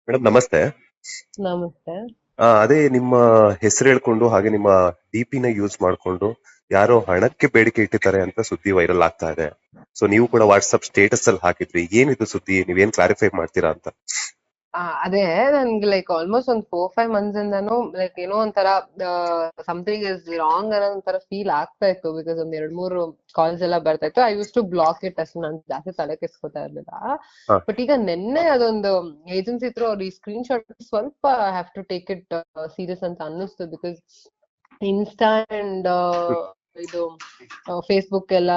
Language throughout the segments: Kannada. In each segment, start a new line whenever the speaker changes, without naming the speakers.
ಮೇಡಮ್ ನಮಸ್ತೆ.
ನಮಸ್ತೆ.
ಅದೇ ನಿಮ್ಮ ಹೆಸರು ಹೇಳ್ಕೊಂಡು ಹಾಗೆ ನಿಮ್ಮ ಡಿಪಿನ ಯೂಸ್ ಮಾಡ್ಕೊಂಡು ಯಾರೋ ಹಣಕ್ಕೆ ಬೇಡಿಕೆ ಇಟ್ಟಿದ್ದಾರೆ ಅಂತ ಸುದ್ದಿ ವೈರಲ್ ಆಗ್ತಾ ಇದೆ. ಸೊ ನೀವು ಕೂಡ ವಾಟ್ಸ್ಆಪ್ ಸ್ಟೇಟಸ್ ಅಲ್ಲಿ ಹಾಕಿದ್ರಿ, ಏನಿದು ಸುದ್ದಿ, ನೀವೇನ್ ಕ್ಲಾರಿಫೈ ಮಾಡ್ತೀರಾ ಅಂತ.
ಅದೇ ನನ್ಗೆ ಲೈಕ್ ಆಲ್ಮೋಸ್ಟ್ ಒಂದ್ 4-5 months ಇಂದಾನು ಲೈಕ್ ಏನೋ ಒಂಥರ ಸಮಥಿಂಗ್ ಇಸ್ ರಾಂಗ್ ಅನ್ನೋ ಒಂಥರ ಫೀಲ್ ಆಗ್ತಾ ಇತ್ತು. ಬಿಕಾಸ್ ಒಂದ್ 2-3 ಕಾಲ್ಸ್ ಎಲ್ಲ ಬರ್ತಾ ಇತ್ತು. I used to block it ಅಷ್ಟು ನಾನು ಜಾಸ್ತಿ ತಲೆ ಕೆಡ್ಸ್ಕೊತಾ ಇರ್ಲಿಲ್ಲ.
ಹಾ.
ಬಟ್ ಈಗ ನಿನ್ನೆ ಅದೊಂದು ಏಜೆನ್ಸಿ ಥ್ರೂ ಅವ್ರು ಈ ಸ್ಕ್ರೀನ್ ಶಾಟ್ ಸ್ವಲ್ಪ have to take it serious ಅಂತ ಅನ್ನಿಸ್ತು. ಬಿಕಾಸ್ ಇನ್ಸ್ಟಾ ಅಂಡ್ ಇದು ಫೇಸ್ಬುಕ್ ಎಲ್ಲ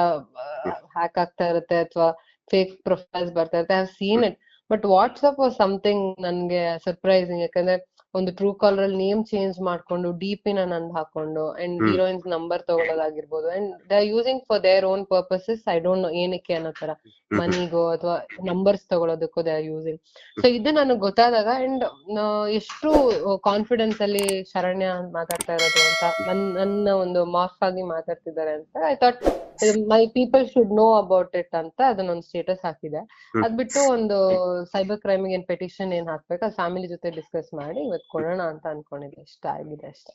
ಹ್ಯಾಕ್ ಆಗ್ತಾ ಇರುತ್ತೆ ಅಥವಾ ಫೇಕ್ ಪ್ರೊಫೈಲ್ಸ್ ಬರ್ತಾ ಇರುತ್ತೆ. I have seen it. But WhatsApp was something ನನ್ಗೆ ಸರ್ಪ್ರೈಸಿಂಗ್. ಯಾಕಂದ್ರೆ ಒಂದು ಟ್ರೂ ಕಾಲರ್ ಅಲ್ಲಿ ನೇಮ್ ಚೇಂಜ್ ಮಾಡ್ಕೊಂಡು ಡಿಪಿನ ನಂದು ಹಾಕೊಂಡು ಅಂಡ್ ಹೀರೋಯಿನ್ಸ್ ನಂಬರ್ ತಗೊಳ್ಳೋದಾಗಿರ್ಬೋದು and they are using for their own purposes. I don't know ಏನಕ್ಕೆ ಅನ್ನೋ ತರ, ಮನಿಗೋ ಅಥವಾ numbers ತಗೊಳ್ಳೋದಕ್ಕೂ they are using. So ಇದು ನನಗೆ ಗೊತ್ತಾದಾಗ ಅಂಡ್ ಎಷ್ಟು ಕಾನ್ಫಿಡೆನ್ಸ್ ಅಲ್ಲಿ ಶರಣ್ಯ ಮಾತಾಡ್ತಾ ಇರೋದು ಅಂತ, ನನ್ನ ಒಂದು ಮಾಫ್ ಆಗಿ ಮಾತಾಡ್ತಿದ್ದಾರೆ ಅಂತ I thought my people should know about it ಅಂತ ಅದನ್ನೊಂದು ಸ್ಟೇಟಸ್ ಹಾಕಿದೆ. ಅದ್ ಬಿಟ್ಟು ಒಂದು ಸೈಬರ್ ಕ್ರೈಮಿಗೆ ಏನ್ ಪೆಟಿಷನ್ ಏನ್ ಹಾಕ್ಬೇಕು ಅದು ಫ್ಯಾಮಿಲಿ ಜೊತೆ ಡಿಸ್ಕಸ್ ಮಾಡಿ ಇವತ್ತು ಕೊಡೋಣ ಅಂತ ಅನ್ಕೊಂಡಿದ್ದೆ. ಇಷ್ಟ ಆಗಿದೆ ಅಷ್ಟೇ.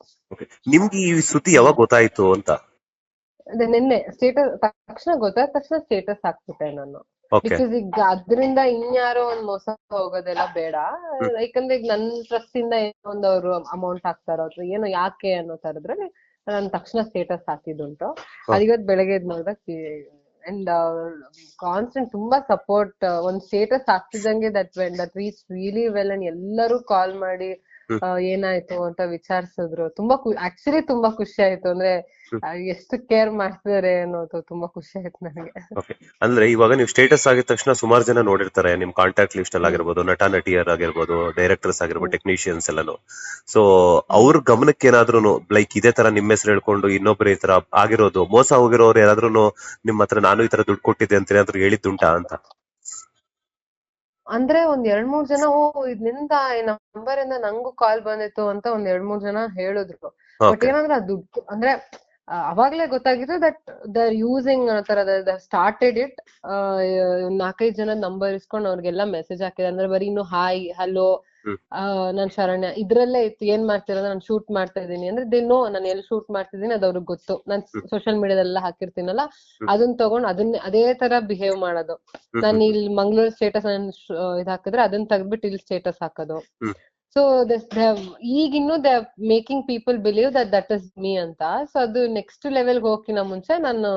ನಿಮ್ಗೆ ಈ ಸುದ್ದಿ ಯಾವಾಗ ಗೊತ್ತಾಯ್ತು ಅಂತ?
ಅದೇ ನಿನ್ನೆ ಸ್ಟೇಟಸ್ ತಕ್ಷಣ ಗೊತ್ತಾದ ತಕ್ಷಣ ಸ್ಟೇಟಸ್ ಹಾಕ್ಬಿಟ್ಟೆ ನಾನು.
ಓಕೆ.
ಬಿಕಾಸ್ ಈಗ ಅದ್ರಿಂದ ಇನ್ಯಾರೋ ಒಂದ್ ಮೋಸ ಹೋಗೋದೆಲ್ಲ ಬೇಡ. ಯಾಕಂದ್ರೆ ಈಗ ನನ್ ಟ್ರಸ್ಟ್ ಇಂದ ಏನೋ ಒಂದು ಅವ್ರು ಅಮೌಂಟ್ ಹಾಕ್ತಾರೋ ಅಥವಾ ಏನೋ ಯಾಕೆ ಅನ್ನೋ ತರದ್ರಲ್ಲಿ ನಾನು ತಕ್ಷಣ ಸ್ಟೇಟಸ್ ಹಾಕಿದ್ದುಂಟು. ಅದಿವತ್ ಬೆಳಗ್ಗೆ ಎದ್ದು ನೋಡಿದಾಗ ಅಂಡ್ ಕಾನ್ಸ್ಟೆಂಟ್ ತುಂಬಾ ಸಪೋರ್ಟ್. ಒಂದ್ ಸ್ಟೇಟಸ್ ಹಾಕ್ತಿದ್ದಂಗೆ that reach really well and ಎಲ್ಲರೂ ಕಾಲ್ ಮಾಡಿ ಏನಾಯ್ತು ಅಂತ ವಿಚಾರಿಸಿದ್ರು. ತುಂಬಾ ಆಕ್ಚುಲಿ ತುಂಬಾ ಖುಷಿ ಆಯ್ತು. ಅಂದ್ರೆ ಎಷ್ಟು ಕೇರ್ ಮಾಡ್ತಿದಾರೆ ಅನ್ನೋದು ತುಂಬಾ ಖುಷಿ ಆಯ್ತು ನನಗೆ.
ಅಂದ್ರೆ ಇವಾಗ ನೀವು ಸ್ಟೇಟಸ್ ಆಗಿದ ತಕ್ಷಣ ಸುಮಾರು ಜನ ನೋಡಿರ್ತಾರೆ ನಿಮ್ ಕಾಂಟ್ಯಾಕ್ಟ್ ಲಿಸ್ಟ್ ಅಲ್ಲಿ ಆಗಿರ್ಬೋದು, ನಟ ನಟಿಯರ್ ಆಗಿರ್ಬೋದು, ಡೈರೆಕ್ಟರ್ಸ್ ಆಗಿರ್ಬೋದು, ಟೆಕ್ನಿಷಿಯನ್ಸ್ ಎಲ್ಲಾನು. ಸೊ ಅವ್ರ ಗಮನಕ್ಕೆ ಏನಾದ್ರು ಲೈಕ್ ಇದೇ ತರ ನಿಮ್ಮ ಹೆಸರು ಹೇಳ್ಕೊಂಡು ಇನ್ನೊಬ್ರು ಈ ತರ ಆಗಿರೋದು, ಮೋಸ ಹೋಗಿರೋರು ಯಾರಾದ್ರೂ ನಿಮ್ಮ ಹತ್ರ ನಾನು ಈ ತರ ದುಡ್ಡು ಕೊಟ್ಟಿದ್ದೆ ಅಂತ ಏನಾದ್ರು ಹೇಳಿದ್ದುಂಟಾ ಅಂತ?
ಅಂದ್ರೆ ಒಂದ್ 2-3 ಜನ ಇದ್ನಿಂದ ನಂಬರ್ ಇಂದ ನಂಗೂ ಕಾಲ್ ಬಂದಿತ್ತು ಅಂತ ಒಂದ್ 2-3 ಜನ ಹೇಳಿದ್ರು. ಬಟ್ ಏನಂದ್ರೆ ಅದು ದುಡ್ಡು ಅಂದ್ರೆ ಅವಾಗ್ಲೇ ಗೊತ್ತಾಗಿತ್ತು ದಟ್ ದ ಯೂಸಿಂಗ್ ತರ ಸ್ಟಾರ್ಟೆಡ್ ಇಟ್. 4-5 ಜನ ನಂಬರ್ ಇಸ್ಕೊಂಡು ಅವ್ರಿಗೆಲ್ಲ ಮೆಸೇಜ್ ಹಾಕಿದೆ. ಅಂದ್ರೆ ಬರೀ ಇನ್ನು ಹಾಯ್ ಹಲೋ ನಾನ್ ಶರಣ್ಯ ಇದ್ರಲ್ಲೇ ಇತ್ತು. ಏನ್ ಮಾಡ್ತಿರೋದು, ನಾನು ಶೂಟ್ ಮಾಡ್ತಾ ಇದೀನಿ ಅಂದ್ರೆ ದಿನೋ ನಾನು ಎಲ್ಲಿ ಶೂಟ್ ಮಾಡ್ತಿದೀನಿ ಅದು ಅವ್ರಿಗೆ ಗೊತ್ತು. ನಾನ್ ಸೋಷಿಯಲ್ ಮೀಡಿಯಾದೆಲ್ಲ ಹಾಕಿರ್ತೀನಲ್ಲ ಅದನ್ನ ತಗೊಂಡ್ ಅದೇ ತರ ಬಿಹೇವ್ ಮಾಡೋದು. ನಾನು ಇಲ್ಲಿ ಮಂಗ್ಳೂರ್ ಸ್ಟೇಟಸ್ ಇದ್ ಹಾಕಿದ್ರೆ ಅದನ್ನ ತೆಗ್ದ್ಬಿಟ್ಟು ಇಲ್ಲಿ ಸ್ಟೇಟಸ್ ಹಾಕೋದು. ಸೊ ಈಗಿನ್ನು they making people believe that is me ಅಂತ. ಸೊ ಅದು ನೆಕ್ಸ್ಟ್ ಲೆವೆಲ್ಗೆ ಹೋಗಿನ ಮುಂಚೆ ನಾನು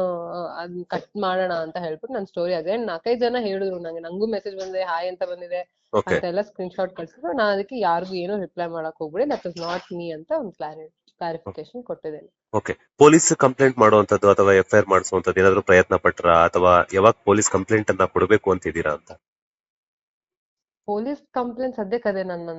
ಅದನ್ನ ಕಟ್ ಮಾಡೋಣ ಅಂತ ಹೇಳ್ಬಿಟ್ಟು ನನ್ನ ಸ್ಟೋರಿ ಆಗಿದೆ. 4-5 ಜನ ಹೇಳಿದ್ರು ನಂಗೂ ಮೆಸೇಜ್ ಬಂದಿದೆ, ಹಾಯ್ ಅಂತ ಬಂದಿದೆ ಅಂತ ಎಲ್ಲ ಸ್ಕ್ರೀನ್ ಶಾಟ್ ಕಳ್ಸಿದ್ರು. ನಾನು ಅದಕ್ಕೆ ಯಾರಿಗೂ ಏನು ರಿಪ್ಲೈ ಮಾಡಕ್ ಹೋಗ್ಬಿಡಿ, ದಟ್ ಇಸ್ ನಾಟ್ ಮೀ ಅಂತ ಒಂದು ಕ್ಲಾರಿಫಿಕೇಶನ್ ಕೊಟ್ಟಿದ್ದೇನೆ.
ಓಕೆ. ಪೊಲೀಸ್ ಕಂಪ್ಲೇಂಟ್ ಮಾಡುವಂತದ್ದು ಅಥವಾ FIR ಮಾಡಿಸುವಂತದ್ದು ಏನಾದ್ರು ಪ್ರಯತ್ನ ಪಟ್ರ, ಅಥವಾ ಯಾವಾಗ ಪೊಲೀಸ್ ಕಂಪ್ಲೇಂಟ್ ಅನ್ನ ಕೊಡಬೇಕು ಅಂತಿದ್ದೀರಾ ಅಂತ?
ಪೊಲೀಸ್ ಕಂಪ್ಲೇಂಟ್ ಸದ್ಯಕ್ಕೆ ಅದೇ ನಾನು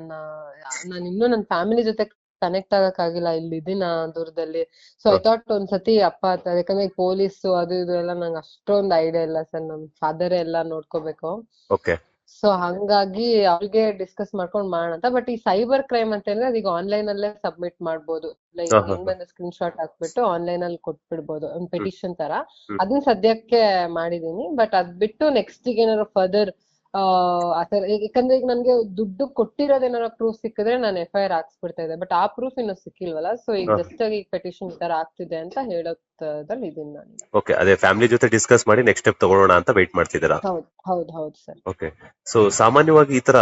ಇನ್ನೂ ನನ್ನ ಫ್ಯಾಮಿಲಿ ಜೊತೆ ಕನೆಕ್ಟ್ ಆಗಕ್ಕಾಗಿಲ್ಲ. ಇಲ್ಲಿ ಇದೀನ ದೂರದಲ್ಲಿ. ಸೊ ಐ ಥಾಟ್ ಒಂದ್ಸತಿ ಅಪ್ಪ ಯಾಕಂದ್ರೆ ಪೊಲೀಸ್ ಅದು ಇದು ಎಲ್ಲ ನಂಗೆ ಅಷ್ಟೊಂದು ಐಡಿಯಾ ಇಲ್ಲ ಸರ್. ನಮ್ ಫಾದರ್ ಎಲ್ಲ ನೋಡ್ಕೋಬೇಕು.
ಓಕೆ.
ಸೊ ಹಂಗಾಗಿ ಅವ್ರಿಗೆ ಡಿಸ್ಕಸ್ ಮಾಡ್ಕೊಂಡ್ ಮಾಡೋಣ ಅಂತ. ಬಟ್ ಈ ಸೈಬರ್ ಕ್ರೈಮ್ ಅಂತ ಹೇಳಿದ್ರೆ ಅದೀಗ ಆನ್ಲೈನ್ ಅಲ್ಲೇ ಸಬ್ಮಿಟ್ ಮಾಡ್ಬೋದು. ಲೈಕ್ ಹೆಂಗ್ ಬಂದ ಸ್ಕ್ರೀನ್ ಶಾಟ್ ಹಾಕ್ಬಿಟ್ಟು ಆನ್ಲೈನ್ ಅಲ್ಲಿ ಕೊಟ್ಬಿಡ್ಬೋದು, ಒಂದು ಪೆಟಿಷನ್ ತರ. ಅದನ್ನ ಸದ್ಯಕ್ಕೆ ಮಾಡಿದೀನಿ. ಬಟ್ ಅದ್ ಬಿಟ್ಟು ನೆಕ್ಸ್ಟ್ ಈಗ ಏನಾದ್ರು ಫರ್ದರ್ ಆತರ, ಯಾಕಂದ್ರೆ ಈಗ ನನ್ಗೆ ದುಡ್ಡು ಕೊಟ್ಟಿರೋದೇನಾರ ಪ್ರೂಫ್ ಸಿಕ್ಕಿದ್ರೆ ನಾನು FIR ಹಾಕ್ಸ್ಬಿಡ್ತಾ ಇದ್ದೆ. ಬಟ್ ಆ ಪ್ರೂಫ್ ಇನ್ನು ಸಿಕ್ಕಿಲ್ವಲ್ಲ. ಸೊ ಈಗ ಜಸ್ಟ್ ಆಗಿ ಪೆಟಿಷನ್ ಈ ತರ ಆಗ್ತಿದೆ ಅಂತ ಹೇಳೋದ್ರಲ್ಲಿ ಇದೀನಿ ನಾನು.
ಓಕೆ. ಅದೇ ಫ್ಯಾಮಿಲಿ ಜೊತೆ ಡಿಸ್ಕಸ್ ಮಾಡಿ ನೆಕ್ಸ್ಟ್ ಸ್ಟೆಪ್ ತಗೊಳ್ಳೋಣ ಅಂತ ವೇಟ್ ಮಾಡ್ತಿದ್ದೀರಾ?
ಹೌದು ಸರ್.
ಓಕೆ. ಸೊ ಸಾಮಾನ್ಯವಾಗಿ ಈ ತರ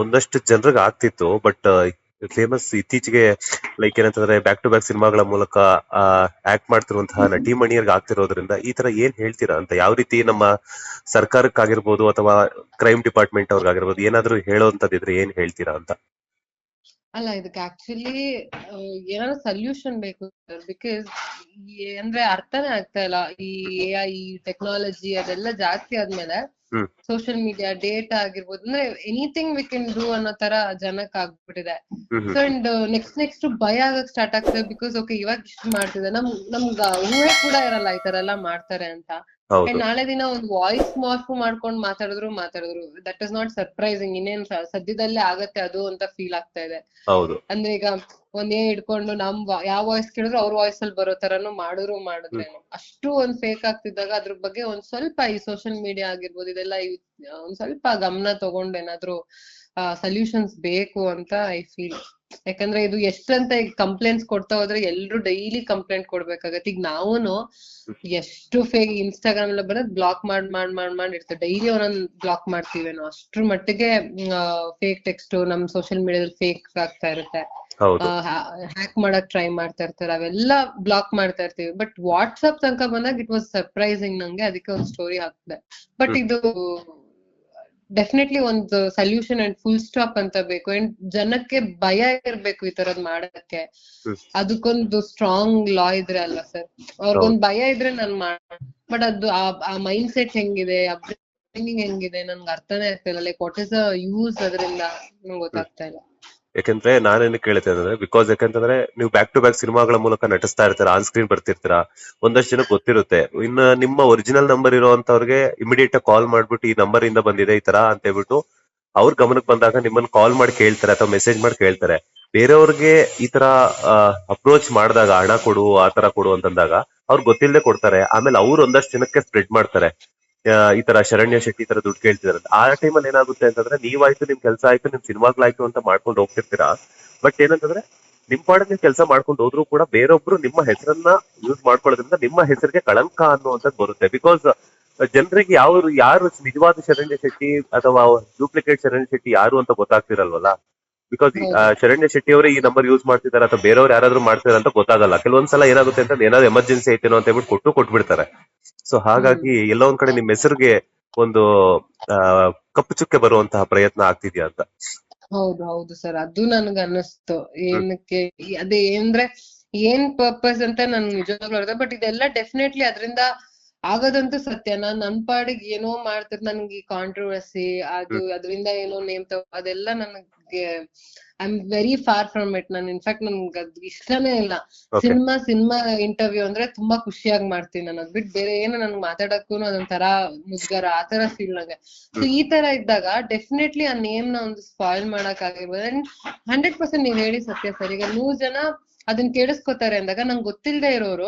ಒಂದಷ್ಟು ಜನರಿಗೆ ಆಗ್ತಿತ್ತು. ಬಟ್ ಫೇಮಸ್ ಇತ್ತೀಚೆಗೆ ಲೈಕ್ ಏನಂತಂದ್ರೆ ಬ್ಯಾಕ್ ಟು ಬ್ಯಾಕ್ ಸಿನಿಮಾಗಳ ಮೂಲಕ ಆಕ್ಟ್ ಮಾಡ್ತಿರುವಂತಹ ನಟಿ ಮಣಿಯರ್ಗೆ ಆಗ್ತಿರೋದ್ರಿಂದ ಈ ತರ ಏನ್ ಹೇಳ್ತೀರಾ ಅಂತ? ಯಾವ ರೀತಿ ನಮ್ಮ ಸರ್ಕಾರಕ್ಕಾಗಿರ್ಬೋದು ಅಥವಾ ಕ್ರೈಮ್ ಡಿಪಾರ್ಟ್ಮೆಂಟ್ ಅವ್ರಿಗಾಗಿರ್ಬೋದು ಏನಾದ್ರು ಹೇಳೋಂತದಿದ್ರೆ ಏನ್ ಹೇಳ್ತೀರಾ ಅಂತ?
ಅಲ್ಲ, ಇದಕ್ಕೆ ಆಕ್ಚುಲಿ ಏನಾದ್ರು ಸೊಲ್ಯೂಷನ್ ಬೇಕು ಸರ್. ಬಿಕಾಸ್ ಅಂದ್ರೆ ಅರ್ಥನೇ ಆಗ್ತಾ ಇಲ್ಲ. ಈ AI ಟೆಕ್ನಾಲಜಿ ಅದೆಲ್ಲ ಜಾಸ್ತಿ ಆದ್ಮೇಲೆ ಸೋಷಿಯಲ್ ಮೀಡಿಯಾ ಡೇಟಾ ಆಗಿರ್ಬೋದು, ಅಂದ್ರೆ ಎನಿಥಿಂಗ್ ವಿ ಕ್ಯಾನ್ ಡೂ ಅನ್ನೋ ತರ ಜನಕ್ಕೆ ಆಗ್ಬಿಟ್ಟಿದೆ. ಸೊ ಅಂಡ್ ನೆಕ್ಸ್ಟ್ ಭಯ ಆಗಕ್ ಸ್ಟಾರ್ಟ್ ಆಗ್ತದೆ. ಬಿಕಾಸ್ ಓಕೆ ಇವಾಗ ಇಷ್ಟು ಮಾಡ್ತಿದೆ, ನಮ್ಗ ಊಹೆ ಕೂಡ ಇರಲ್ಲ ಈ ತರ ಎಲ್ಲಾ ಮಾಡ್ತಾರೆ ಅಂತ. ಅಂಡ್ ನಾಳೆ ದಿನ ಒಂದು ವಾಯ್ಸ್ ಮಾರ್ಫ್ ಮಾಡ್ಕೊಂಡ್ ಮಾತಾಡಿದ್ರು ದಟ್ ಇಸ್ ನಾಟ್ ಸರ್ಪ್ರೈಸಿಂಗ್. ಇನ್ನೇನ್ ಸದ್ಯದಲ್ಲೇ ಆಗತ್ತೆ ಅದು ಅಂತ ಫೀಲ್ ಆಗ್ತಾ ಇದೆ. ಅಂದ್ರೆ ಈಗ ಒಂದೇ ಹಿಡ್ಕೊಂಡು ಯಾವ ವಾಯ್ಸ್ ಕೇಳಿದ್ರು ಅವ್ರ ವಾಯ್ಸ್ ಅಲ್ಲಿ ಬರೋ ತರನು ಮಾಡಿದ್ರೇನು ಅಷ್ಟು ಒಂದ್ ಫೇಕ್ ಆಗ್ತಿದ್ದಾಗ ಅದ್ರ ಬಗ್ಗೆ ಒಂದ್ ಸ್ವಲ್ಪ ಈ ಸೋಷಿಯಲ್ ಮೀಡಿಯಾ ಆಗಿರ್ಬೋದು ಇದೆಲ್ಲ ಒಂದ್ ಸ್ವಲ್ಪ ಗಮನ ತಗೊಂಡ್ ಏನಾದ್ರು ಸೊಲ್ಯೂಷನ್ಸ್ ಬೇಕು ಅಂತ ಐ ಫೀಲ್. ಯಾಕಂದ್ರೆ ಇದು ಎಷ್ಟಂತ ಈಗ ಕಂಪ್ಲೇಂಟ್ಸ್ ಕೊಡ್ತಾ ಹೋದ್ರೆ ಎಲ್ರು ಡೈಲಿ ಕಂಪ್ಲೇಂಟ್ ಕೊಡ್ಬೇಕಾಗತ್ತೆ. ಈಗ ನಾವೂನು ಎಷ್ಟು ಫೇಕ್ ಇನ್ಸ್ಟಾಗ್ರಾಮ್ ಎಲ್ಲ ಬರೋದ್ ಬ್ಲಾಕ್ ಮಾಡಿರ್ತಾರೆ, ಡೈಲಿ ಒಂದೊಂದ್ ಬ್ಲಾಕ್ ಮಾಡ್ತೀವೇನೋ ಅಷ್ಟ್ರ ಮಟ್ಟಿಗೆ ಫೇಕ್ ಟೆಕ್ಸ್ಟ್ ನಮ್ ಸೋಷಿಯಲ್ ಮೀಡಿಯಾದಲ್ಲಿ ಫೇಕ್ ಆಗ್ತಾ ಇರುತ್ತೆ. ಹ್ಯಾಕ್ ಮಾಡಕ್ ಟ್ರೈ ಮಾಡ್ತಾ ಇರ್ತಾರೆ, ಅವೆಲ್ಲ ಬ್ಲಾಕ್ ಮಾಡ್ತಾ ಇರ್ತೀವಿ. ಬಟ್ ವಾಟ್ಸ್ಆಪ್ ತನಕ ಬಂದಾಗ ಇಟ್ ವಾಸ್ ಸರ್ಪ್ರೈಸಿಂಗ್ ನಂಗೆ, ಅದಕ್ಕೆ ಒಂದು ಸ್ಟೋರಿ ಹಾಕ್ದೆ. ಬಟ್ ಇದು ಡೆಫಿನೆಟ್ಲಿ ಒಂದು ಸೊಲ್ಯೂಷನ್ ಅಂಡ್ ಫುಲ್ ಸ್ಟಾಪ್ ಅಂತ ಬೇಕು. ಅಂಡ್ ಜನಕ್ಕೆ ಭಯ ಇರ್ಬೇಕು ಈ ತರದ್ ಮಾಡಕ್ಕೆ. ಅದಕ್ಕೊಂದು ಸ್ಟ್ರಾಂಗ್ ಲಾ ಇದ್ರೆ ಅಲ್ಲ ಸರ್, ಅವ್ರಿಗೊಂದ್ ಭಯ ಇದ್ರೆ ನಾನ್ ಬಟ್ ಅದು ಆ ಮೈಂಡ್ ಸೆಟ್ ಹೆಂಗಿದೆ, ಅಪ್ಬ್ರಿಂಗಿಂಗ್ ಹೆಂಗಿದೆ ನನ್ಗೆ ಅರ್ಥನೇ ಆಗ್ತಿಲ್ಲ. Like what is the use ಅದರಿಂದ ನಂಗೆ ಗೊತ್ತಾಗ್ತಾ ಇಲ್ಲ.
ಯಾಕಂದ್ರೆ ನಾನೇನು ಕೇಳ್ತೇನೆ ಅಂದ್ರೆ, ಬಿಕಾಸ್ ಯಾಕಂತಂದ್ರೆ ನೀವು ಬ್ಯಾಕ್ ಟು ಬ್ಯಾಕ್ ಸಿನಿಮಾಗಳ ಮೂಲಕ ನಟಿಸ್ತಾ ಇರ್ತೀರಾ, ಆನ್ ಸ್ಕ್ರೀನ್ ಬರ್ತಿರ್ತೀರಾ, ಒಂದಷ್ಟು ಜನಕ್ಕೆ ಗೊತ್ತಿರುತ್ತೆ. ಇನ್ನು ನಿಮ್ಮ ಒರಿಜಿನಲ್ ನಂಬರ್ ಇರೋಂತವ್ರಿಗೆ ಇಮಿಡಿಯೇಟ್ ಕಾಲ್ ಮಾಡ್ಬಿಟ್ಟು ಈ ನಂಬರ್ ಇಂದ ಬಂದಿದೆ ಈ ತರ ಅಂತ ಹೇಳ್ಬಿಟ್ಟು ಅವ್ರ ಗಮನಕ್ಕೆ ಬಂದಾಗ ನಿಮ್ಮನ್ನ ಕಾಲ್ ಮಾಡಿ ಕೇಳ್ತಾರೆ ಅಥವಾ ಮೆಸೇಜ್ ಮಾಡಿ ಕೇಳ್ತಾರೆ. ಬೇರೆಯವ್ರಿಗೆ ಈ ತರ ಅಪ್ರೋಚ್ ಮಾಡಿದಾಗ ಹಣ ಕೊಡು ಆ ತರ ಕೊಡು ಅಂತಂದಾಗ ಅವ್ರಿಗೆ ಗೊತ್ತಿಲ್ಲದೆ ಕೊಡ್ತಾರೆ. ಆಮೇಲೆ ಅವ್ರು ಒಂದಷ್ಟು ಜನಕ್ಕೆ ಸ್ಪ್ರೆಡ್ ಮಾಡ್ತಾರೆ, ಈ ತರ ಶರಣ್ಯ ಶೆಟ್ಟಿ ತರ ದುಡ್ಡು ಕೇಳ್ತಿದಾರೆ. ಆ ಟೈಮಲ್ಲಿ ಏನಾಗುತ್ತೆ ಅಂತಂದ್ರೆ, ನೀವಾಯ್ತು ನಿಮ್ ಕೆಲಸ ಆಯ್ತು ನಿಮ್ ಸಿನಿಮಾಗ್ಲಾಯ್ತು ಅಂತ ಮಾಡ್ಕೊಂಡು ಹೋಗ್ತಿರ್ತೀರಾ. ಬಟ್ ಏನಂತಂದ್ರೆ ನಿಮ್ ಪಾಡಿಗೆ ನೀವು ಕೆಲಸ ಮಾಡ್ಕೊಂಡು ಹೋದ್ರು ಕೂಡ ಬೇರೊಬ್ರು ನಿಮ್ಮ ಹೆಸರನ್ನ ಯೂಸ್ ಮಾಡ್ಕೊಳ್ಳೋದ್ರಿಂದ ನಿಮ್ಮ ಹೆಸರಿಗೆ ಕಳಂಕ ಅನ್ನುವಂಥದ್ದು ಬರುತ್ತೆ. ಬಿಕಾಸ್ ಜನರಿಗೆ ಯಾರು ನಿಜವಾದ ಶರಣ್ಯ ಶೆಟ್ಟಿ ಅಥವಾ ಡೂಪ್ಲಿಕೇಟ್ ಶರಣ್ಯ ಶೆಟ್ಟಿ ಯಾರು ಅಂತ ಗೊತ್ತಾಗ್ತಿರಲ್ವಲ್ಲ. ಬಿಕಾಸ್ ಶರಣ್ಯ ಶೆಟ್ಟಿ ಅವರೇ ಈ ನಂಬರ್ ಯೂಸ್ ಮಾಡ್ತಿದ್ದಾರೆ ಅಥವಾ ಬೇರೆಯವ್ರು ಯಾರಾದ್ರೂ ಮಾಡ್ತಿದಾರೆ ಅಂತ ಗೊತ್ತಾಗಲ್ಲ. ಕೆಲವೊಂದ್ಸಲ ಏನಾಗುತ್ತೆ ಅಂತ ಏನಾದ್ರು ಎಮರ್ಜೆನ್ಸಿ ಐತೇನೋ ಅಂತ ಹೇಳ್ಬಿಟ್ಟು ಕೊಟ್ಬಿಡ್ತಾರೆ. ಸೊ ಹಾಗಾಗಿ ಎಲ್ಲೋ ಒಂದ್ ಕಡೆ ನಿಮ್ ಹೆಸರಿಗೆ ಒಂದು ಕಪ್ಪು ಚುಕ್ಕೆ ಬರುವಂತಹ ಪ್ರಯತ್ನ ಆಗ್ತಿದ್ಯಾ ಅಂತ.
ಹೌದು ಸರ್, ಅದು ನನ್ಗ ಅನ್ನಿಸ್ತು. ಏನಕ್ಕೆ ಅದೇ ಅಂದ್ರೆ ಏನ್ ಪರ್ಪಸ್ ಅಂತ ನನ್ ನಿಜವಾಗ್ಲೂ ಅರ್ಥ. ಬಟ್ ಇದೆಲ್ಲ ಡೆಫಿನೆಟ್ಲಿ ಅದರಿಂದ ಆಗೋದಂತೂ ಸತ್ಯ. ನನ್ ಪಾಡಿಗೆ ಏನೋ ಮಾಡ್ತಿರ್, ನನ್ಗೆ ಕಾಂಟ್ರವರ್ಸಿ ಅದರಿಂದ ಏನೋ ನೇಮ್ ಅದೆಲ್ಲ ನನಗೆ I am very far from it. ನಾನು ಇನ್ಫ್ಯಾಕ್ಟ್ ನನ್ಗೆ ಅದ್ ಇಷ್ಟನೇ ಇಲ್ಲ. ಸಿನಿಮಾ ಇಂಟರ್ವ್ಯೂ ಅಂದ್ರೆ ತುಂಬಾ ಖುಷಿಯಾಗಿ ಮಾಡ್ತೀನಿ ನಾನು. ಅದ್ ಬಿಟ್ಟು ಬೇರೆ ಏನು ನನ್ಗೆ ಮಾತಾಡಕ್ಕೂ ಅದೊಂಥರ ಮುಜುಗರ ಆ ತರ ಫೀಲ್ ನಂಗೆ. ಸೊ ಈ ತರ ಇದ್ದಾಗ ಡೆಫಿನೆಟ್ಲಿ ಆ ನೇಮ್ ನ ಒಂದು ಸ್ಪಾಯ್ಲ್ ಮಾಡಕ್ ಆಗಿರ್ಬೋದು. ಅಂಡ್ 100% ನೀವ್ ಹೇಳಿ ಸತ್ಯ ಸರ್. ಈಗ 100 ಜನ ಅದನ್ನ ಕೇಳಿಸ್ಕೊತಾರೆ ಅಂದಾಗ ನಂಗೆ ಗೊತ್ತಿಲ್ಲದೆ ಇರೋರು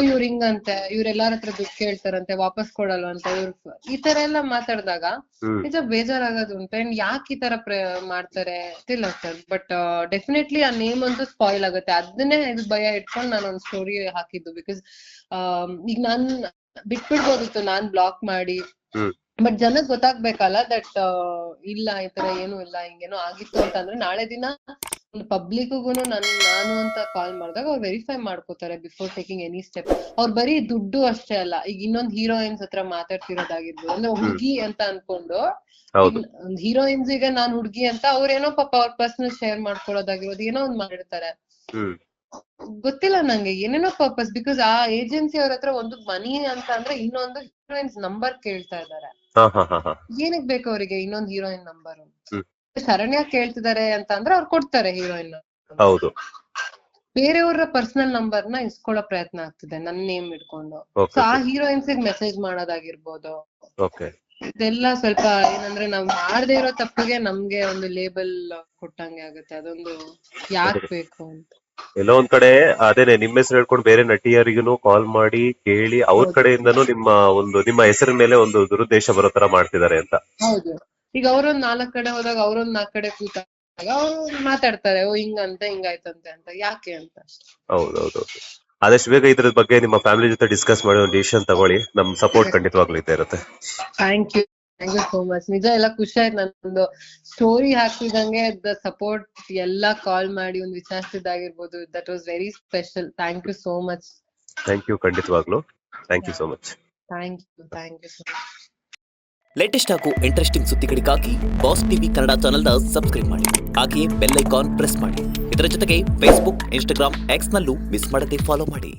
ಇವ್ರ ಹಿಂಗಂತೆ, ಇವ್ರೆಲ್ಲಾರ ಹತ್ರ ದುಡ್ಡು ಕೇಳ್ತಾರಂತೆ, ವಾಪಸ್ ಕೊಡಲ್ವಂತ, ಇವ್ರ ಈ ತರ ಎಲ್ಲ ಮಾತಾಡಿದಾಗ ನಿಜ ಬೇಜಾರಾಗೋದು ಉಂಟು. ಅಂಡ್ ಯಾಕೆ ಈ ತರ ಮಾಡ್ತಾರೆ ಗೊತ್ತಿಲ್ಲ ಸರ್. ಬಟ್ ಡೆಫಿನೆಟ್ಲಿ ಆ ನೇಮ್ ಅಂತೂ ಸ್ಪಾಯ್ಲ್ ಆಗುತ್ತೆ. ಅದನ್ನೇ ಇದು ಭಯ ಇಟ್ಕೊಂಡು ನಾನು ಒಂದು ಸ್ಟೋರಿ ಹಾಕಿದ್ದು. ಬಿಕಾಸ್ ಈಗ ನಾನ್ ಬಿಟ್ಬಿಡ್ಬೋದಿತ್ತು ನಾನ್ ಬ್ಲಾಕ್ ಮಾಡಿ, ಬಟ್ ಜನಕ್ ಗೊತ್ತಾಗ್ಬೇಕಲ್ಲ ದಟ್ ಇಲ್ಲ ಈ ತರ ಏನು ಇಲ್ಲ, ಹಿಂಗೇನೋ ಆಗಿತ್ತು ಅಂತಂದ್ರೆ ನಾಳೆ ದಿನ ಪಬ್ಲಿಕ್ಗೂನು ನಾನು ಅಂತ ಕಾಲ್ ಮಾಡಿದಾಗ ಅವ್ರು ವೆರಿಫೈ ಮಾಡ್ಕೋತಾರೆ ಬಿಫೋರ್ ಟೇಕಿಂಗ್ ಎನಿ ಸ್ಟೆಪ್. ಅವ್ರು ಬರೀ ದುಡ್ಡು ಅಷ್ಟೇ ಅಲ್ಲ, ಈಗ ಇನ್ನೊಂದ್ ಹೀರೋಯಿನ್ಸ್ ಹತ್ರ ಮಾತಾಡ್ತಿರೋದಾಗಿರ್ಬೋದು, ಅಂದ್ರೆ ಹುಡ್ಗಿ ಅಂತ ಅನ್ಕೊಂಡು ಒಂದ್ ಹೀರೋಯಿನ್ಸ್ ಈಗ ನಾನ್ ಹುಡ್ಗಿ ಅಂತ ಅವ್ರೇನೋ ಪಾಪ ಅವ್ರ ಪರ್ಸನಲ್ ಶೇರ್ ಮಾಡ್ಕೊಳ್ಳೋದಾಗಿರ್ಬೋದು, ಏನೋ ಒಂದ್ ಮಾಡಿರ್ತಾರೆ. ಗೊತ್ತಿಲ್ಲ ನಂಗೆ ಏನೇನೋ ಪರ್ಪಸ್. ಬಿಕಾಸ್ ಆ ಏಜೆನ್ಸಿ ಅವ್ರ ಹತ್ರ ಒಂದು ಮನಿ ಅಂತ ಅಂದ್ರೆ ಇನ್ನೊಂದು ಹೀರೋಯಿನ್ಸ್ ನಂಬರ್ ಕೇಳ್ತಾ ಇದಾರೆ. ಏನಕ್ ಬೇಕು ಅವ್ರಿಗೆ ಇನ್ನೊಂದ್ ಹೀರೋಯಿನ್ ನಂಬರ್? ಶರಣ್ಯ ಕೇಳ್ತಿದಾರೆ ಅಂತ ಅಂದ್ರೆ ಅವ್ರು ಕೊಡ್ತಾರೆ ಹೀರೋಯಿನ್.
ಹೌದು,
ಬೇರೆಯವ್ರ ಪರ್ಸನಲ್ ನಂಬರ್ ನ ಇಸ್ಕೊಳ್ಳೋ ಪ್ರಯತ್ನ ಆಗ್ತಿದೆ ನನ್ ನೇಮ್ ಇಟ್ಕೊಂಡು. ಸೊ ಆ ಹೀರೋಯಿನ್ಸ್ ಮೆಸೇಜ್ ಮಾಡೋದಾಗಿರ್ಬೋದು, ಇದೆಲ್ಲ ಸ್ವಲ್ಪ ಏನಂದ್ರೆ ನಾವ್ ಮಾಡದೇ ಇರೋ ತಪ್ಪಿಗೆ ನಮ್ಗೆ ಒಂದು ಲೇಬಲ್ ಕೊಟ್ಟಂಗೆ ಆಗುತ್ತೆ. ಅದೊಂದು ಯಾಕ್ ಬೇಕು ಅಂತ.
ಎಲ್ಲೋ ಒಂದ್ ಕಡೆ ಅದೇನೆ ನಿಮ್ಮ ಹೆಸರು ಹೇಳ್ಕೊಂಡು ಬೇರೆ ನಟಿಯರಿಗೂ ಕಾಲ್ ಮಾಡಿ ಕೇಳಿ ಅವ್ರ ಕಡೆಯಿಂದನೂ ನಿಮ್ಮ ಹೆಸರಿನ ಮೇಲೆ ಒಂದು ದುರುದ್ದೇಶ ಬರೋ ತರ ಮಾಡ್ತಿದ್ದಾರೆ ಅಂತ.
ಹೌದು, ಈಗ ಅವ್ರೊಂದ್ 4 ಕಡೆ ಹೋದಾಗ ಅವ್ರೊಂದ್ 4 ಕಡೆ ಕೂತಾಗ ಅವ್ರು ಮಾತಾಡ್ತಾರೆ, ಹಿಂಗಂತೆ ಹಿಂಗಾಯ್ತಂತೆ ಅಂತ. ಯಾಕೆ ಅಂತ.
ಹೌದೌದು. ಆದಷ್ಟು ಬೇಗ ಇದ್ರ ಬಗ್ಗೆ ನಿಮ್ಮ ಫ್ಯಾಮಿಲಿ ಜೊತೆ ಡಿಸ್ಕಸ್ ಮಾಡಿ ಒಂದು ಡಿಸಿಷನ್ ತಗೊಳ್ಳಿ. ನಮ್ ಸಪೋರ್ಟ್ ಖಂಡಿತವಾಗ್ಲೂ ಇದ್ದೇ ಇರುತ್ತೆ.
Thank you so much. ನಿಜ ಎಲ್ಲ ಖುಷಿ ಆಯ್ತು. ನಂದು ಸ್ಟೋರಿ ಹಾಕ್ತಿದಂಗೆ ಸಪೋರ್ಟ್ ಎಲ್ಲ ಕಾಲ್ ಮಾಡಿ ಒಂದು ವಿಚಾರಿಸಿದಾಗಿರ್ಬೋದು. That was very special. Thank you so much.
Thank you, ಖಂಡಿತವಾಗ್ಲೂ thank you so much.
Thank you so much.
Latest ಹಾಗೂ ಇಂಟ್ರೆಸ್ಟಿಂಗ್ ಸುದ್ದಿಗಳಿಗಾಗಿ ಬಾಸ್ ಟಿವಿ ಕನ್ನಡ ಚಾನೆಲ್ನ ಸಬ್ಸ್ಕ್ರೈಬ್ ಮಾಡಿ. ಹಾಗೆಯೇ ಬೆಲ್ ಐಕಾನ್ ಪ್ರೆಸ್ ಮಾಡಿ. ಇದರ ಜೊತೆಗೆ ಫೇಸ್ಬುಕ್, ಇನ್ಸ್ಟಾಗ್ರಾಮ್, ಎಕ್ಸ್ ನಲ್ಲೂ ಮಿಸ್ ಮಾಡದೆ ಫಾಲೋ ಮಾಡಿ.